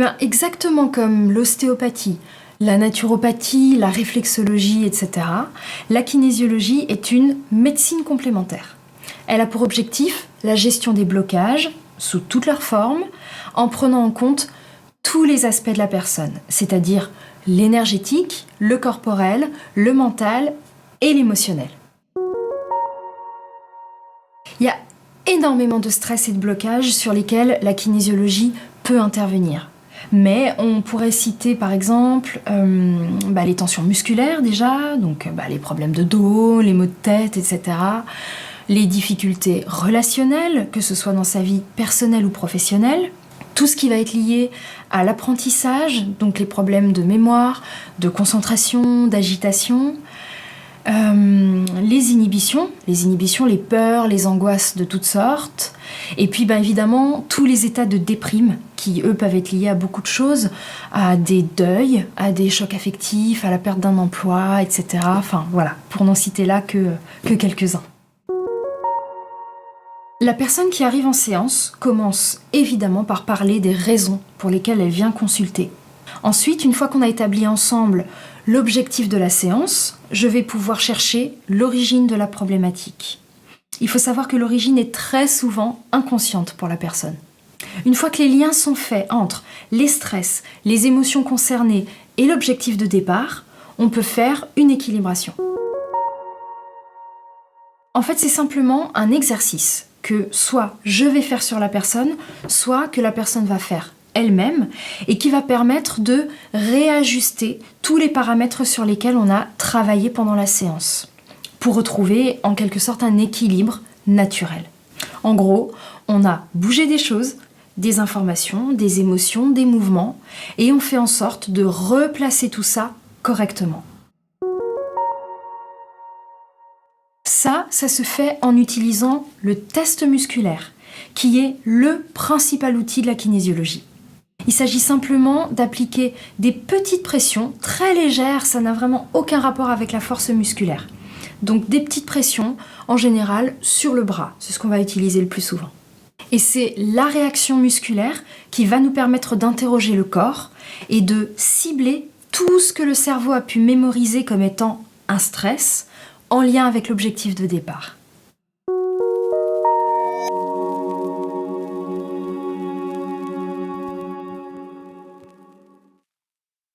bien, exactement comme l'ostéopathie, la naturopathie, la réflexologie, etc., la kinésiologie est une médecine complémentaire. Elle a pour objectif la gestion des blocages, sous toutes leurs formes, en prenant en compte tous les aspects de la personne, c'est-à-dire l'énergétique, le corporel, le mental et l'émotionnel. Il y a énormément de stress et de blocages sur lesquels la kinésiologie peut intervenir. Mais on pourrait citer par exemple les tensions musculaires déjà, donc les problèmes de dos, les maux de tête, etc. Les difficultés relationnelles, que ce soit dans sa vie personnelle ou professionnelle. Tout ce qui va être lié à l'apprentissage, donc les problèmes de mémoire, de concentration, d'agitation. Les inhibitions, les peurs, les angoisses de toutes sortes. Et puis évidemment, tous les états de déprime qui, eux, peuvent être liés à beaucoup de choses, à des deuils, à des chocs affectifs, à la perte d'un emploi, etc. Enfin, voilà, pour n'en citer là que quelques-uns. La personne qui arrive en séance commence évidemment par parler des raisons pour lesquelles elle vient consulter. Ensuite, une fois qu'on a établi ensemble l'objectif de la séance, je vais pouvoir chercher l'origine de la problématique. Il faut savoir que l'origine est très souvent inconsciente pour la personne. Une fois que les liens sont faits entre les stress, les émotions concernées et l'objectif de départ, on peut faire une équilibration. En fait, c'est simplement un exercice que soit je vais faire sur la personne, soit que la personne va faire elle-même et qui va permettre de réajuster tous les paramètres sur lesquels on a travaillé pendant la séance pour retrouver en quelque sorte un équilibre naturel. En gros, on a bougé des choses, des informations, des émotions, des mouvements et on fait en sorte de replacer tout ça correctement. Ça se fait en utilisant le test musculaire, qui est le principal outil de la kinésiologie. Il s'agit simplement d'appliquer des petites pressions très légères, ça n'a vraiment aucun rapport avec la force musculaire. Donc des petites pressions, en général, sur le bras, c'est ce qu'on va utiliser le plus souvent. Et c'est la réaction musculaire qui va nous permettre d'interroger le corps et de cibler tout ce que le cerveau a pu mémoriser comme étant un stress, en lien avec l'objectif de départ.